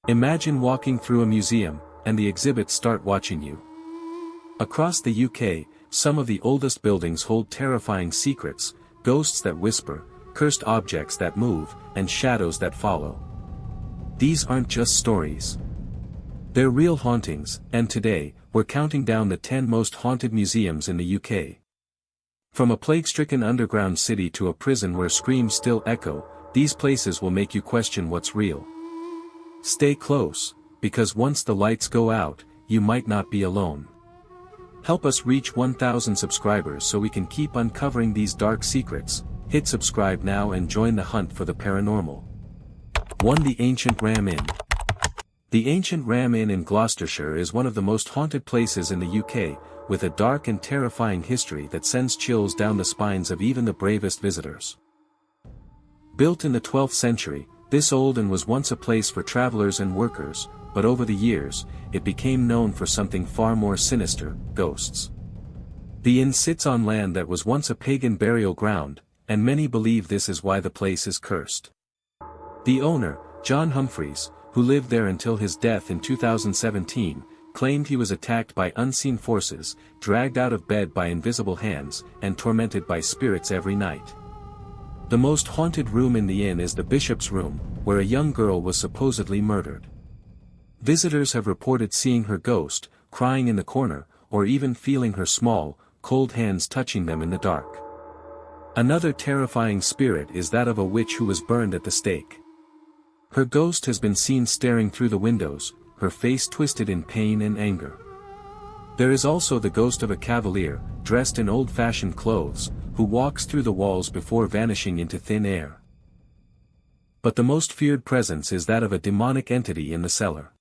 Imagine walking through a museum, and the exhibits start watching you. Across the UK, some of the oldest buildings hold terrifying secrets, ghosts that whisper, cursed objects that move, and shadows that follow. These aren't just stories. They're real hauntings, and today, we're counting down the 10 most haunted museums in the UK. From a plague-stricken underground city to a prison where screams still echo, these places will make you question what's real. Stay close, because once the lights go out, you might not be alone. Help us reach 1,000 subscribers so we can keep uncovering these dark secrets. Hit subscribe now and join the hunt for the paranormal. 1. The Ancient Ram Inn. The Ancient Ram Inn in Gloucestershire is one of the most haunted places in the UK, with a dark and terrifying history that sends chills down the spines of even the bravest visitors. Built in the 12th century, this old inn was once a place for travelers and workers, but over the years, it became known for something far more sinister: ghosts. The inn sits on land that was once a pagan burial ground, and many believe this is why the place is cursed. The owner, John Humphreys, who lived there until his death in 2017, claimed he was attacked by unseen forces, dragged out of bed by invisible hands, and tormented by spirits every night. The most haunted room in the inn is the bishop's room, where a young girl was supposedly murdered. Visitors have reported seeing her ghost, crying in the corner, or even feeling her small, cold hands touching them in the dark. Another terrifying spirit is that of a witch who was burned at the stake. Her ghost has been seen staring through the windows, her face twisted in pain and anger. There is also the ghost of a cavalier, dressed in old-fashioned clothes, who walks through the walls before vanishing into thin air. But the most feared presence is that of a demonic entity in the cellar.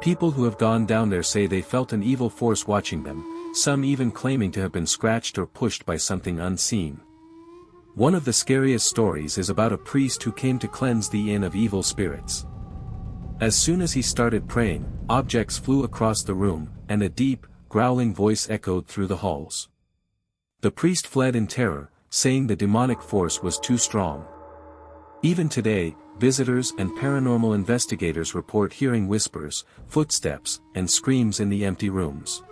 People who have gone down there say they felt an evil force watching them, some even claiming to have been scratched or pushed by something unseen. One of the scariest stories is about a priest who came to cleanse the inn of evil spirits. As soon as he started praying, objects flew across the room, and a deep, growling voice echoed through the halls. The priest fled in terror, saying the demonic force was too strong. Even today, visitors and paranormal investigators report hearing whispers, footsteps, and screams in the empty rooms.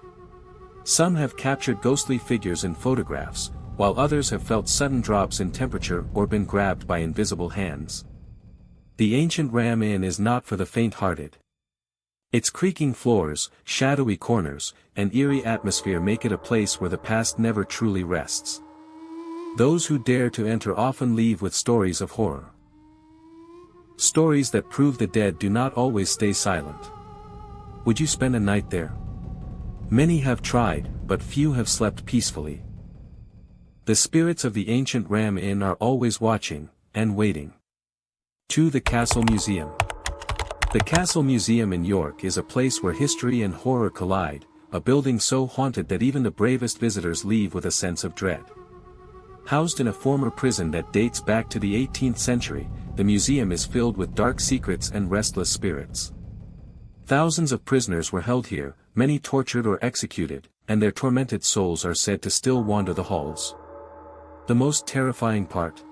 Some have captured ghostly figures in photographs, while others have felt sudden drops in temperature or been grabbed by invisible hands. The Ancient Ram Inn is not for the faint-hearted. Its creaking floors, shadowy corners, and eerie atmosphere make it a place where the past never truly rests. Those who dare to enter often leave with stories of horror. Stories that prove the dead do not always stay silent. Would you spend a night there? Many have tried, but few have slept peacefully. The spirits of the Ancient Ram Inn are always watching, and waiting. 2. The Castle Museum. The Castle Museum in York is a place where history and horror collide, a building so haunted that even the bravest visitors leave with a sense of dread. Housed in a former prison that dates back to the 18th century, the museum is filled with dark secrets and restless spirits. Thousands of prisoners were held here, many tortured or executed, and their tormented souls are said to still wander the halls. The most terrifying part?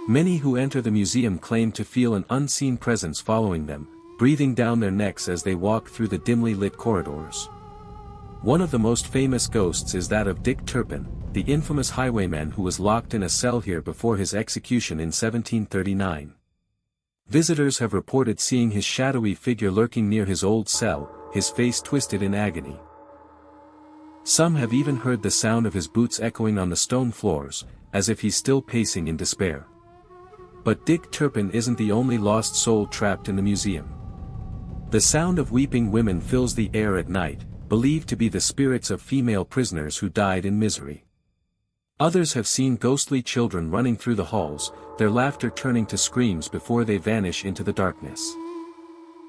Many who enter the museum claim to feel an unseen presence following them, breathing down their necks as they walk through the dimly lit corridors. One of the most famous ghosts is that of Dick Turpin, the infamous highwayman who was locked in a cell here before his execution in 1739. Visitors have reported seeing his shadowy figure lurking near his old cell, his face twisted in agony. Some have even heard the sound of his boots echoing on the stone floors, as if he's still pacing in despair. But Dick Turpin isn't the only lost soul trapped in the museum. The sound of weeping women fills the air at night, believed to be the spirits of female prisoners who died in misery. Others have seen ghostly children running through the halls, their laughter turning to screams before they vanish into the darkness.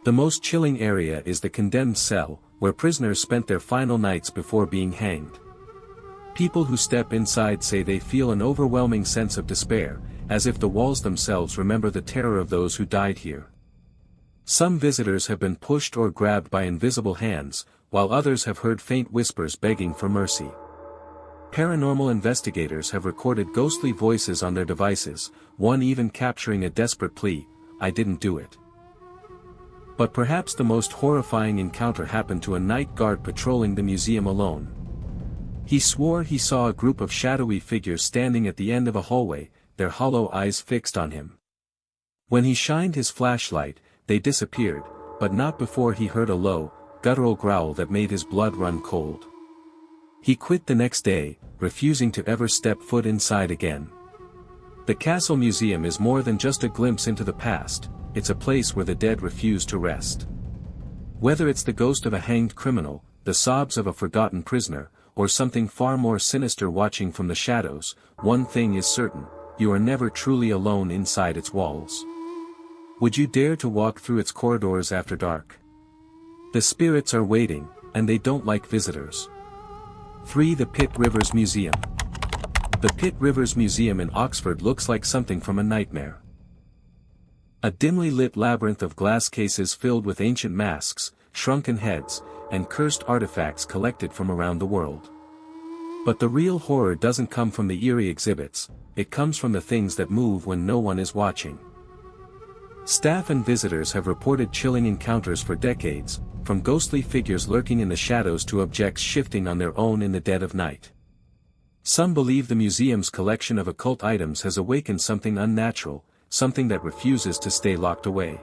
The most chilling area is the condemned cell, where prisoners spent their final nights before being hanged. People who step inside say they feel an overwhelming sense of despair, as if the walls themselves remember the terror of those who died here. Some visitors have been pushed or grabbed by invisible hands, while others have heard faint whispers begging for mercy. Paranormal investigators have recorded ghostly voices on their devices, one even capturing a desperate plea, "I didn't do it." But perhaps the most horrifying encounter happened to a night guard patrolling the museum alone. He swore he saw a group of shadowy figures standing at the end of a hallway, their hollow eyes fixed on him. When he shined his flashlight, they disappeared, but not before he heard a low, guttural growl that made his blood run cold. He quit the next day, refusing to ever step foot inside again. The Castle Museum is more than just a glimpse into the past, it's a place where the dead refuse to rest. Whether it's the ghost of a hanged criminal, the sobs of a forgotten prisoner, or something far more sinister watching from the shadows, one thing is certain, you are never truly alone inside its walls. Would you dare to walk through its corridors after dark? The spirits are waiting, and they don't like visitors. 3. The Pitt Rivers Museum. The Pitt Rivers Museum in Oxford looks like something from a nightmare. A dimly lit labyrinth of glass cases filled with ancient masks, shrunken heads, and cursed artifacts collected from around the world. But the real horror doesn't come from the eerie exhibits, it comes from the things that move when no one is watching. Staff and visitors have reported chilling encounters for decades, from ghostly figures lurking in the shadows to objects shifting on their own in the dead of night. Some believe the museum's collection of occult items has awakened something unnatural, something that refuses to stay locked away.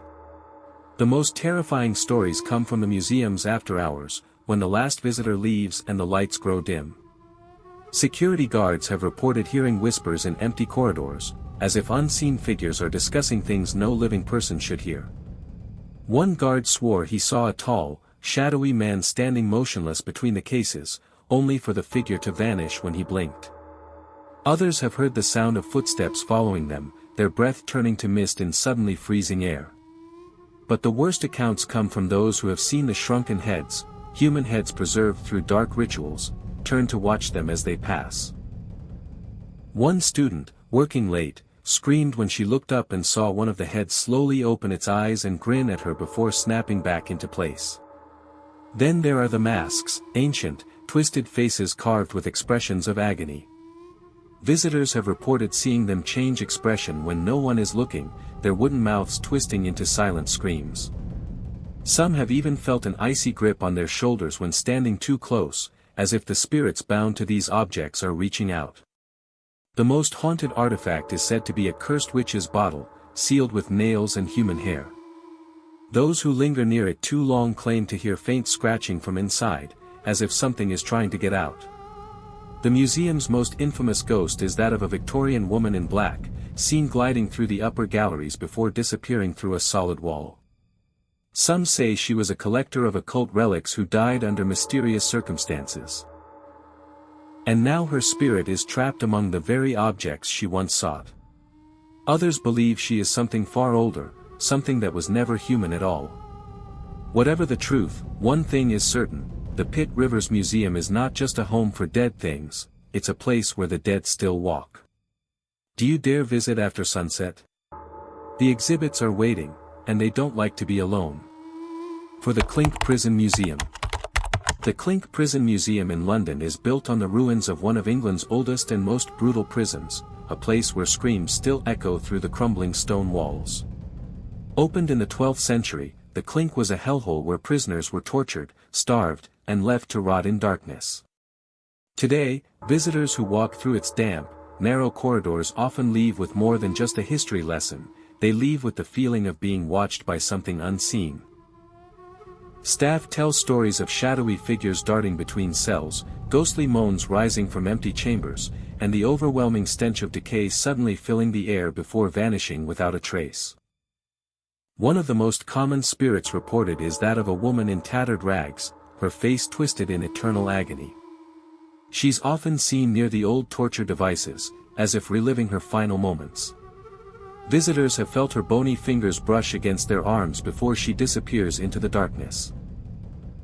The most terrifying stories come from the museum's after hours, when the last visitor leaves and the lights grow dim. Security guards have reported hearing whispers in empty corridors, as if unseen figures are discussing things no living person should hear. One guard swore he saw a tall, shadowy man standing motionless between the cases, only for the figure to vanish when he blinked. Others have heard the sound of footsteps following them, their breath turning to mist in suddenly freezing air. But the worst accounts come from those who have seen the shrunken heads, human heads preserved through dark rituals, turn to watch them as they pass. One student, working late, screamed when she looked up and saw one of the heads slowly open its eyes and grin at her before snapping back into place. Then there are the masks, ancient, twisted faces carved with expressions of agony. Visitors have reported seeing them change expression when no one is looking, their wooden mouths twisting into silent screams. Some have even felt an icy grip on their shoulders when standing too close, as if the spirits bound to these objects are reaching out. The most haunted artifact is said to be a cursed witch's bottle, sealed with nails and human hair. Those who linger near it too long claim to hear faint scratching from inside, as if something is trying to get out. The museum's most infamous ghost is that of a Victorian woman in black, seen gliding through the upper galleries before disappearing through a solid wall. Some say she was a collector of occult relics who died under mysterious circumstances. And now her spirit is trapped among the very objects she once sought. Others believe she is something far older, something that was never human at all. Whatever the truth, one thing is certain, the Pitt Rivers Museum is not just a home for dead things, it's a place where the dead still walk. Do you dare visit after sunset? The exhibits are waiting, and they don't like to be alone. For the Clink Prison Museum. The Clink Prison Museum in London is built on the ruins of one of England's oldest and most brutal prisons, a place where screams still echo through the crumbling stone walls. Opened in the 12th century, the Clink was a hellhole where prisoners were tortured, starved, and left to rot in darkness. Today, visitors who walk through its damp, narrow corridors often leave with more than just a history lesson, they leave with the feeling of being watched by something unseen. Staff tell stories of shadowy figures darting between cells, ghostly moans rising from empty chambers, and the overwhelming stench of decay suddenly filling the air before vanishing without a trace. One of the most common spirits reported is that of a woman in tattered rags, her face twisted in eternal agony. She's often seen near the old torture devices, as if reliving her final moments. Visitors have felt her bony fingers brush against their arms before she disappears into the darkness.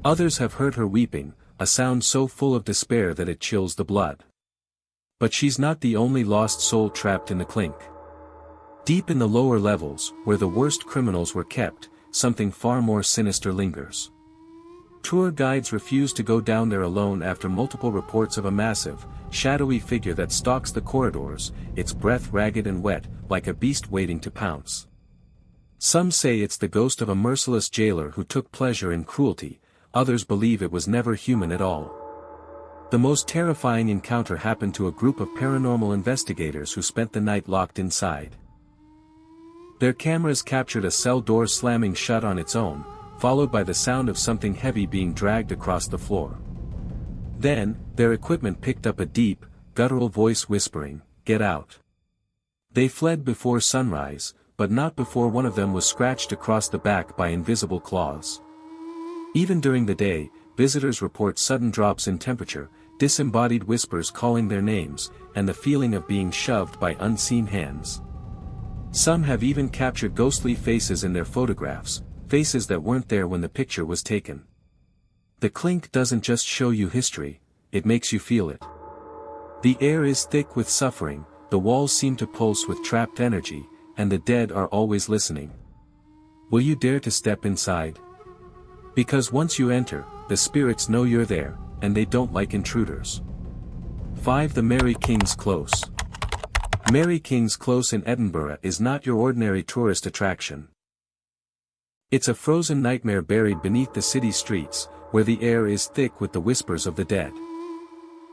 Others have heard her weeping, a sound so full of despair that it chills the blood. But she's not the only lost soul trapped in the Clink. Deep in the lower levels, where the worst criminals were kept, something far more sinister lingers. Tour guides refuse to go down there alone after multiple reports of a massive, shadowy figure that stalks the corridors, its breath ragged and wet, like a beast waiting to pounce. Some say it's the ghost of a merciless jailer who took pleasure in cruelty, others believe it was never human at all. The most terrifying encounter happened to a group of paranormal investigators who spent the night locked inside. Their cameras captured a cell door slamming shut on its own, followed by the sound of something heavy being dragged across the floor. Then, their equipment picked up a deep, guttural voice whispering, "Get out." They fled before sunrise, but not before one of them was scratched across the back by invisible claws. Even during the day, visitors report sudden drops in temperature, disembodied whispers calling their names, and the feeling of being shoved by unseen hands. Some have even captured ghostly faces in their photographs, faces that weren't there when the picture was taken. The Clink doesn't just show you history, it makes you feel it. The air is thick with suffering, the walls seem to pulse with trapped energy, and the dead are always listening. Will you dare to step inside? Because once you enter, the spirits know you're there, and they don't like intruders. 5. The Mary King's Close. Mary King's Close in Edinburgh is not your ordinary tourist attraction. It's a frozen nightmare buried beneath the city streets, where the air is thick with the whispers of the dead.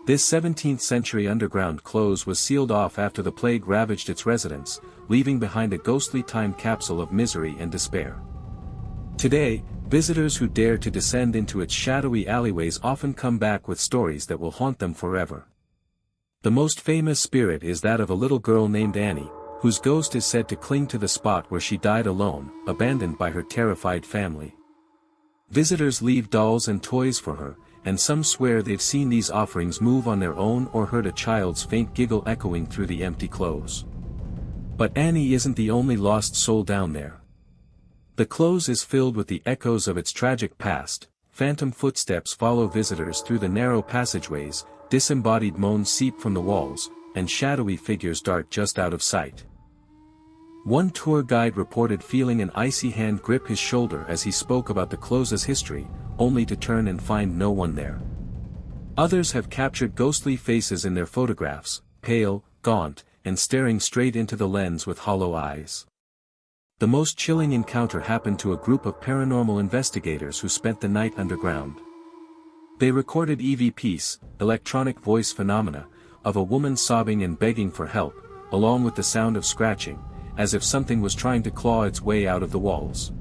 This 17th-century underground close was sealed off after the plague ravaged its residents, leaving behind a ghostly time capsule of misery and despair. Today, visitors who dare to descend into its shadowy alleyways often come back with stories that will haunt them forever. The most famous spirit is that of a little girl named Annie, whose ghost is said to cling to the spot where she died alone, abandoned by her terrified family. Visitors leave dolls and toys for her, and some swear they've seen these offerings move on their own or heard a child's faint giggle echoing through the empty close. But Annie isn't the only lost soul down there. The close is filled with the echoes of its tragic past, phantom footsteps follow visitors through the narrow passageways, disembodied moans seep from the walls, and shadowy figures dart just out of sight. One tour guide reported feeling an icy hand grip his shoulder as he spoke about the close's history, only to turn and find no one there. Others have captured ghostly faces in their photographs, pale, gaunt, and staring straight into the lens with hollow eyes. The most chilling encounter happened to a group of paranormal investigators who spent the night underground. They recorded EVPs, electronic voice phenomena, of a woman sobbing and begging for help, along with the sound of scratching, as if something was trying to claw its way out of the walls.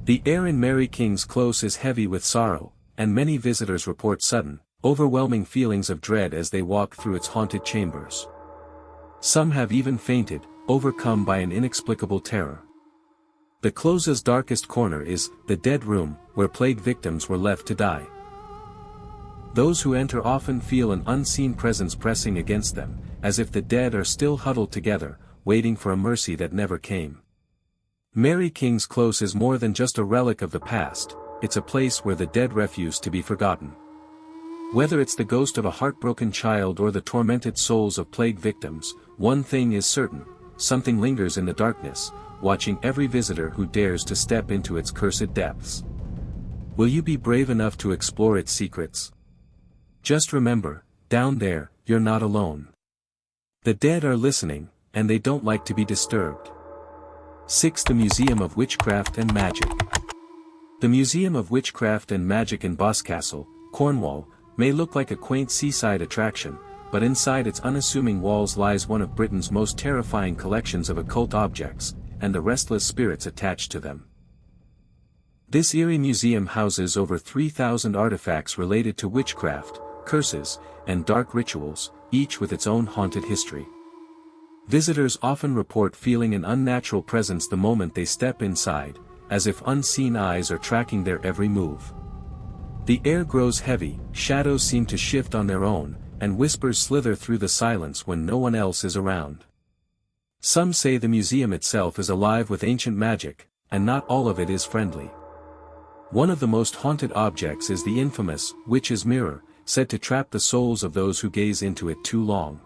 The air in Mary King's Close is heavy with sorrow, and many visitors report sudden, overwhelming feelings of dread as they walk through its haunted chambers. Some have even fainted, overcome by an inexplicable terror. The close's darkest corner is the dead room, where plague victims were left to die. Those who enter often feel an unseen presence pressing against them, as if the dead are still huddled together, waiting for a mercy that never came. Mary King's Close is more than just a relic of the past, it's a place where the dead refuse to be forgotten. Whether it's the ghost of a heartbroken child or the tormented souls of plague victims, one thing is certain, something lingers in the darkness, watching every visitor who dares to step into its cursed depths. Will you be brave enough to explore its secrets? Just remember, down there, you're not alone. The dead are listening, and they don't like to be disturbed. 6. The Museum of Witchcraft and Magic. The Museum of Witchcraft and Magic in Boscastle, Cornwall, may look like a quaint seaside attraction, but inside its unassuming walls lies one of Britain's most terrifying collections of occult objects, and the restless spirits attached to them. This eerie museum houses over 3,000 artifacts related to witchcraft, curses, and dark rituals, each with its own haunted history. Visitors often report feeling an unnatural presence the moment they step inside, as if unseen eyes are tracking their every move. The air grows heavy, shadows seem to shift on their own, and whispers slither through the silence when no one else is around. Some say the museum itself is alive with ancient magic, and not all of it is friendly. One of the most haunted objects is the infamous witch's mirror, said to trap the souls of those who gaze into it too long.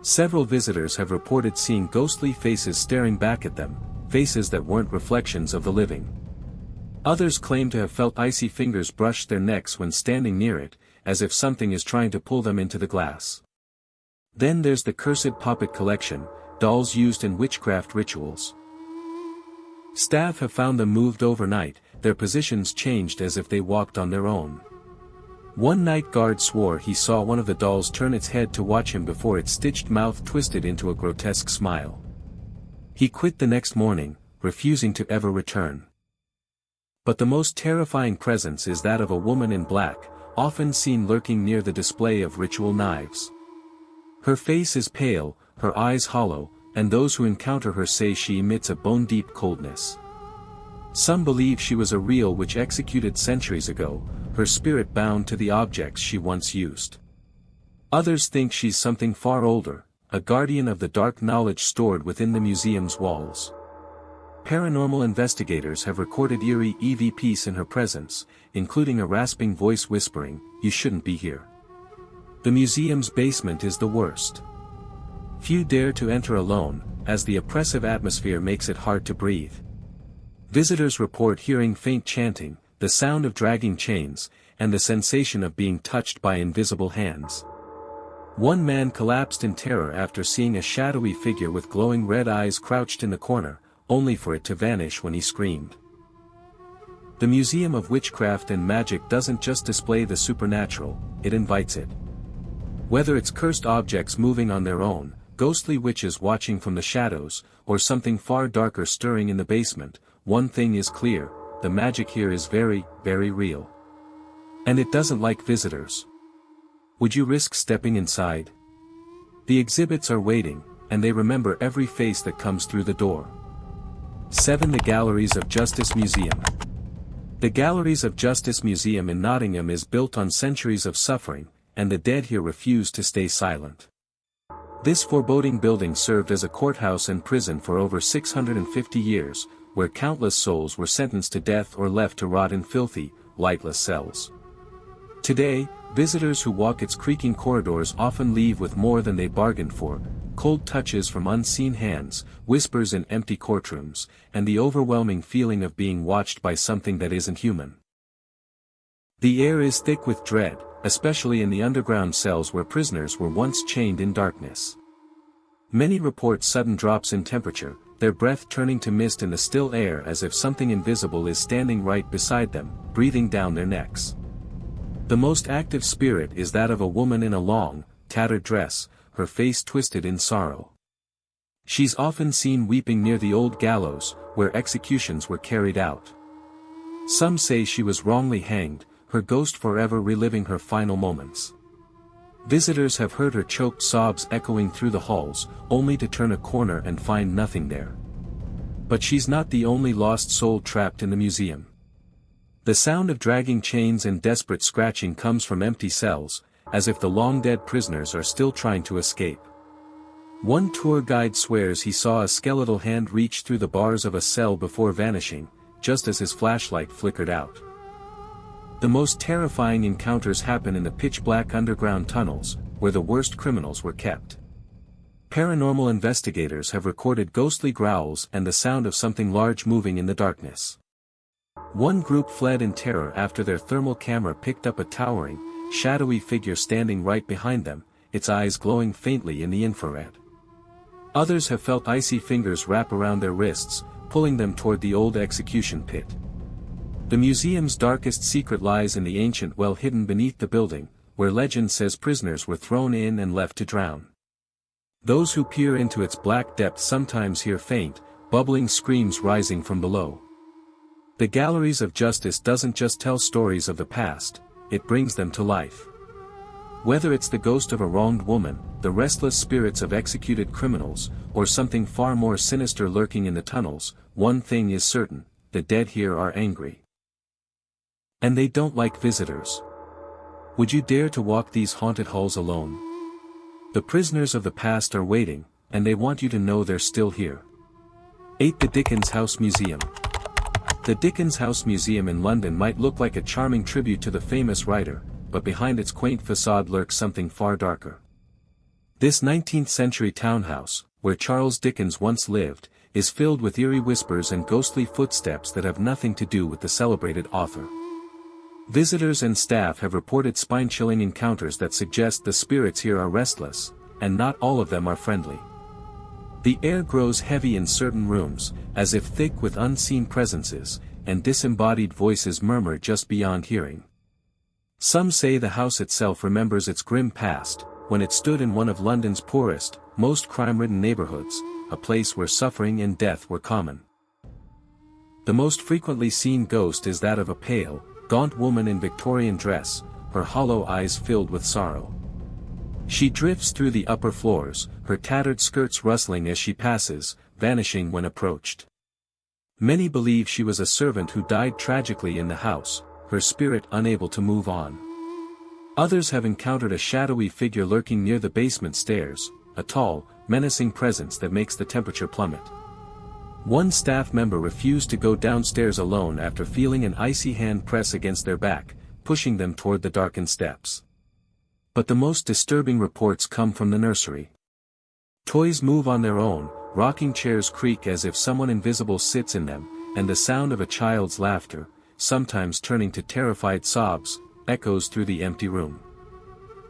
Several visitors have reported seeing ghostly faces staring back at them, faces that weren't reflections of the living. Others claim to have felt icy fingers brush their necks when standing near it, as if something is trying to pull them into the glass. Then there's the cursed puppet collection, dolls used in witchcraft rituals. Staff have found them moved overnight, their positions changed as if they walked on their own. One night guard swore he saw one of the dolls turn its head to watch him before its stitched mouth twisted into a grotesque smile. He quit the next morning, refusing to ever return. But the most terrifying presence is that of a woman in black, often seen lurking near the display of ritual knives. Her face is pale, her eyes hollow, and those who encounter her say she emits a bone-deep coldness. Some believe she was a real witch executed centuries ago, her spirit bound to the objects she once used. Others think she's something far older, a guardian of the dark knowledge stored within the museum's walls. Paranormal investigators have recorded eerie EVPs in her presence, including a rasping voice whispering, "You shouldn't be here." The museum's basement is the worst. Few dare to enter alone, as the oppressive atmosphere makes it hard to breathe. Visitors report hearing faint chanting, the sound of dragging chains, and the sensation of being touched by invisible hands. One man collapsed in terror after seeing a shadowy figure with glowing red eyes crouched in the corner, only for it to vanish when he screamed. The Museum of Witchcraft and Magic doesn't just display the supernatural, it invites it. Whether it's cursed objects moving on their own, ghostly witches watching from the shadows, or something far darker stirring in the basement, one thing is clear, the magic here is very, very real. And it doesn't like visitors. Would you risk stepping inside? The exhibits are waiting, and they remember every face that comes through the door. 7. The Galleries of Justice Museum. The Galleries of Justice Museum in Nottingham is built on centuries of suffering, and the dead here refuse to stay silent. This foreboding building served as a courthouse and prison for over 650 years, where countless souls were sentenced to death or left to rot in filthy, lightless cells. Today, visitors who walk its creaking corridors often leave with more than they bargained for, cold touches from unseen hands, whispers in empty courtrooms, and the overwhelming feeling of being watched by something that isn't human. The air is thick with dread, especially in the underground cells where prisoners were once chained in darkness. Many report sudden drops in temperature, their breath turning to mist in the still air as if something invisible is standing right beside them, breathing down their necks. The most active spirit is that of a woman in a long, tattered dress, her face twisted in sorrow. She's often seen weeping near the old gallows, where executions were carried out. Some say she was wrongly hanged, her ghost forever reliving her final moments. Visitors have heard her choked sobs echoing through the halls, only to turn a corner and find nothing there. But she's not the only lost soul trapped in the museum. The sound of dragging chains and desperate scratching comes from empty cells, as if the long-dead prisoners are still trying to escape. One tour guide swears he saw a skeletal hand reach through the bars of a cell before vanishing, just as his flashlight flickered out. The most terrifying encounters happen in the pitch-black underground tunnels, where the worst criminals were kept. Paranormal investigators have recorded ghostly growls and the sound of something large moving in the darkness. One group fled in terror after their thermal camera picked up a towering, shadowy figure standing right behind them, its eyes glowing faintly in the infrared. Others have felt icy fingers wrap around their wrists, pulling them toward the old execution pit. The museum's darkest secret lies in the ancient well hidden beneath the building, where legend says prisoners were thrown in and left to drown. Those who peer into its black depths sometimes hear faint, bubbling screams rising from below. The Galleries of Justice doesn't just tell stories of the past, it brings them to life. Whether it's the ghost of a wronged woman, the restless spirits of executed criminals, or something far more sinister lurking in the tunnels, one thing is certain, the dead here are angry. And they don't like visitors. Would you dare to walk these haunted halls alone? The prisoners of the past are waiting, and they want you to know they're still here. 8. The Dickens House Museum. The Dickens House Museum in London might look like a charming tribute to the famous writer, but behind its quaint facade lurks something far darker. This 19th-century townhouse, where Charles Dickens once lived, is filled with eerie whispers and ghostly footsteps that have nothing to do with the celebrated author. Visitors and staff have reported spine-chilling encounters that suggest the spirits here are restless, and not all of them are friendly. The air grows heavy in certain rooms, as if thick with unseen presences, and disembodied voices murmur just beyond hearing. Some say the house itself remembers its grim past, when it stood in one of London's poorest, most crime-ridden neighborhoods, a place where suffering and death were common. The most frequently seen ghost is that of a pale, gaunt woman in Victorian dress, her hollow eyes filled with sorrow. She drifts through the upper floors, her tattered skirts rustling as she passes, vanishing when approached. Many believe she was a servant who died tragically in the house, her spirit unable to move on. Others have encountered a shadowy figure lurking near the basement stairs, a tall, menacing presence that makes the temperature plummet. One staff member refused to go downstairs alone after feeling an icy hand press against their back, pushing them toward the darkened steps. But the most disturbing reports come from the nursery. Toys move on their own, rocking chairs creak as if someone invisible sits in them, and the sound of a child's laughter, sometimes turning to terrified sobs, echoes through the empty room.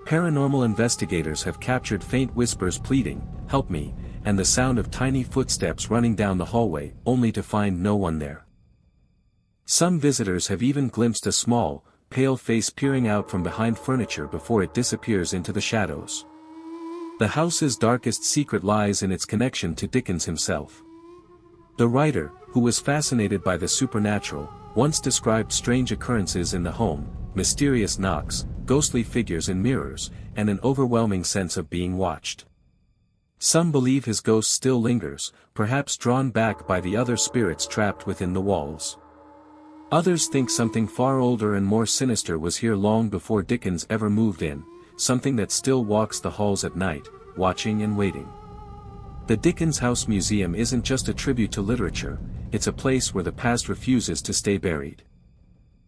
Paranormal investigators have captured faint whispers pleading, "Help me," and the sound of tiny footsteps running down the hallway, only to find no one there. Some visitors have even glimpsed a small, pale face peering out from behind furniture before it disappears into the shadows. The house's darkest secret lies in its connection to Dickens himself. The writer, who was fascinated by the supernatural, once described strange occurrences in the home, mysterious knocks, ghostly figures in mirrors, and an overwhelming sense of being watched. Some believe his ghost still lingers, perhaps drawn back by the other spirits trapped within the walls. Others think something far older and more sinister was here long before Dickens ever moved in, something that still walks the halls at night, watching and waiting. The Dickens House Museum isn't just a tribute to literature, it's a place where the past refuses to stay buried.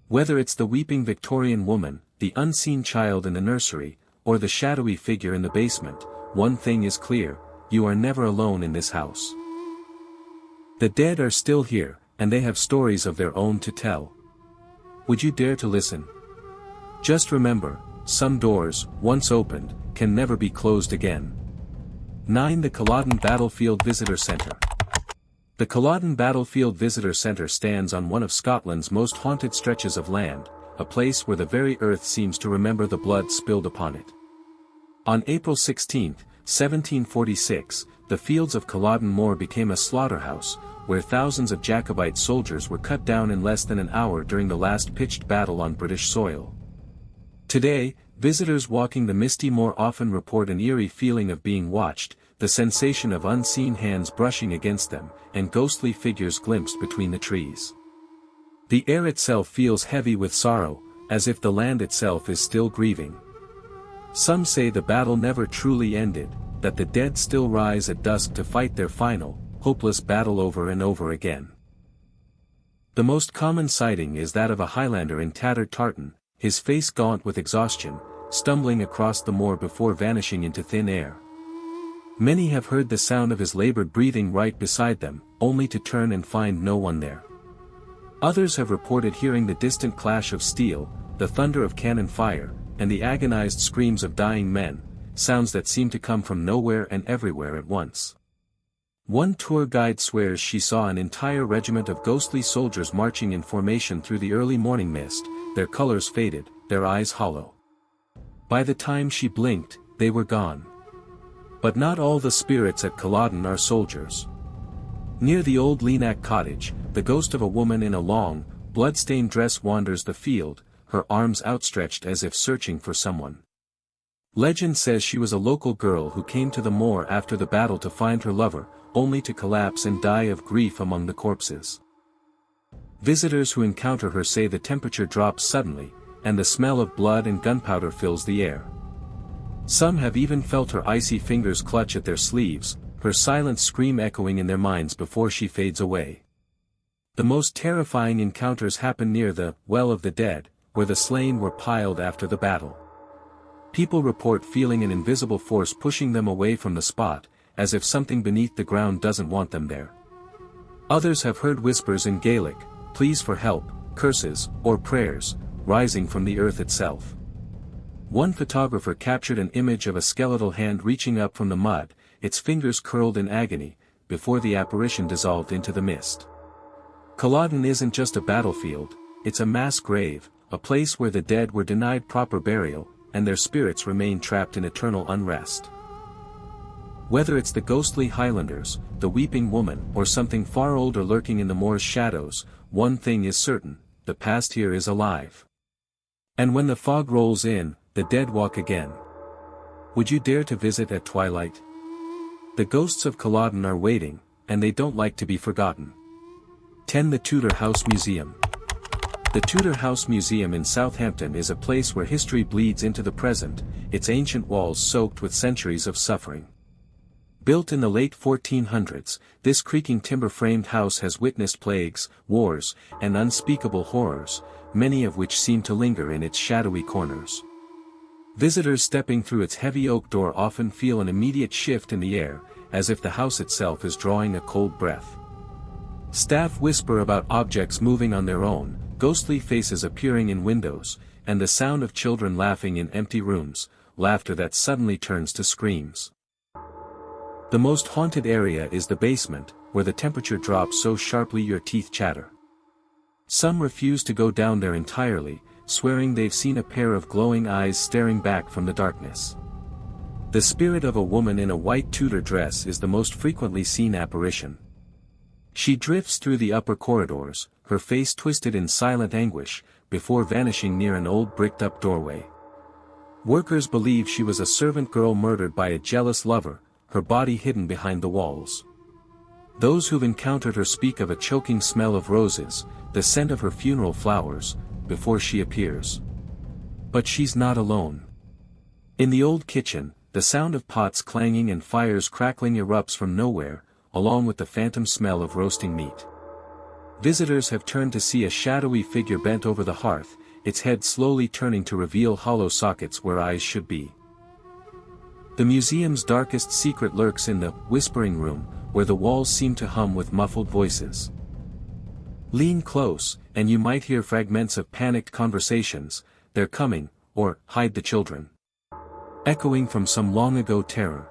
Whether it's the weeping Victorian woman, the unseen child in the nursery, or the shadowy figure in the basement, one thing is clear: you are never alone in this house. The dead are still here, and they have stories of their own to tell. Would you dare to listen? Just remember, some doors, once opened, can never be closed again. 9. The Coladin Battlefield Visitor Centre. The Coladin Battlefield Visitor Centre stands on one of Scotland's most haunted stretches of land, a place where the very earth seems to remember the blood spilled upon it. On April 16, 1746, the fields of Coladin Moor became a slaughterhouse, where thousands of Jacobite soldiers were cut down in less than an hour during the last pitched battle on British soil. Today, visitors walking the misty moor often report an eerie feeling of being watched, the sensation of unseen hands brushing against them, and ghostly figures glimpsed between the trees. The air itself feels heavy with sorrow, as if the land itself is still grieving. Some say the battle never truly ended, that the dead still rise at dusk to fight their final, hopeless battle over and over again. The most common sighting is that of a Highlander in tattered tartan, his face gaunt with exhaustion, stumbling across the moor before vanishing into thin air. Many have heard the sound of his labored breathing right beside them, only to turn and find no one there. Others have reported hearing the distant clash of steel, the thunder of cannon fire, and the agonized screams of dying men, sounds that seem to come from nowhere and everywhere at once. One tour guide swears she saw an entire regiment of ghostly soldiers marching in formation through the early morning mist, their colors faded, their eyes hollow. By the time she blinked, they were gone. But not all the spirits at Coladin are soldiers. Near the old Leenack cottage, the ghost of a woman in a long, blood-stained dress wanders the field, her arms outstretched as if searching for someone. Legend says she was a local girl who came to the moor after the battle to find her lover, only to collapse and die of grief among the corpses. Visitors who encounter her say the temperature drops suddenly, and the smell of blood and gunpowder fills the air. Some have even felt her icy fingers clutch at their sleeves, her silent scream echoing in their minds before she fades away. The most terrifying encounters happen near the Well of the Dead, where the slain were piled after the battle. People report feeling an invisible force pushing them away from the spot, as if something beneath the ground doesn't want them there. Others have heard whispers in Gaelic, pleas for help, curses, or prayers, rising from the earth itself. One photographer captured an image of a skeletal hand reaching up from the mud, its fingers curled in agony, before the apparition dissolved into the mist. Coladin isn't just a battlefield, it's a mass grave, a place where the dead were denied proper burial, and their spirits remain trapped in eternal unrest. Whether it's the ghostly Highlanders, the weeping woman, or something far older lurking in the moor's shadows, one thing is certain, the past here is alive. And when the fog rolls in, the dead walk again. Would you dare to visit at twilight? The ghosts of Coladin are waiting, and they don't like to be forgotten. 10. The Tutor House Museum. The Tutor House Museum in Southampton is a place where history bleeds into the present, its ancient walls soaked with centuries of suffering. Built in the late 1400s, this creaking timber-framed house has witnessed plagues, wars, and unspeakable horrors, many of which seem to linger in its shadowy corners. Visitors stepping through its heavy oak door often feel an immediate shift in the air, as if the house itself is drawing a cold breath. Staff whisper about objects moving on their own, ghostly faces appearing in windows, and the sound of children laughing in empty rooms, laughter that suddenly turns to screams. The most haunted area is the basement, where the temperature drops so sharply your teeth chatter. Some refuse to go down there entirely, swearing they've seen a pair of glowing eyes staring back from the darkness. The spirit of a woman in a white Tudor dress is the most frequently seen apparition. She drifts through the upper corridors, her face twisted in silent anguish, before vanishing near an old bricked-up doorway. Workers believe she was a servant girl murdered by a jealous lover, her body hidden behind the walls. Those who've encountered her speak of a choking smell of roses, the scent of her funeral flowers, before she appears. But she's not alone. In the old kitchen, the sound of pots clanging and fires crackling erupts from nowhere, along with the phantom smell of roasting meat. Visitors have turned to see a shadowy figure bent over the hearth, its head slowly turning to reveal hollow sockets where eyes should be. The museum's darkest secret lurks in the whispering room, where the walls seem to hum with muffled voices. Lean close, and you might hear fragments of panicked conversations, "They're coming," or "Hide the children," echoing from some long-ago terror.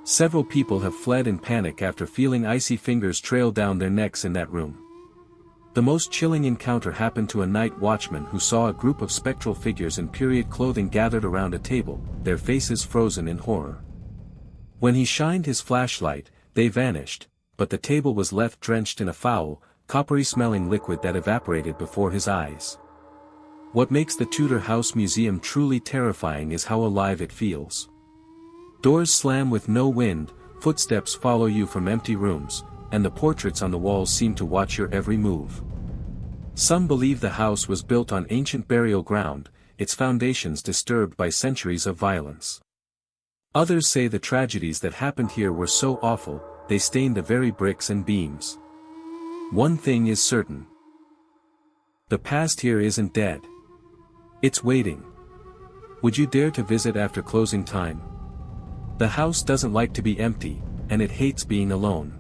Several people have fled in panic after feeling icy fingers trail down their necks in that room. The most chilling encounter happened to a night watchman who saw a group of spectral figures in period clothing gathered around a table, their faces frozen in horror. When he shined his flashlight, they vanished, but the table was left drenched in a foul, coppery-smelling liquid that evaporated before his eyes. What makes the Tudor House Museum truly terrifying is how alive it feels. Doors slam with no wind, footsteps follow you from empty rooms, and the portraits on the walls seem to watch your every move. Some believe the house was built on ancient burial ground, its foundations disturbed by centuries of violence. Others say the tragedies that happened here were so awful, they stained the very bricks and beams. One thing is certain. The past here isn't dead. It's waiting. Would you dare to visit after closing time? The house doesn't like to be empty, and it hates being alone.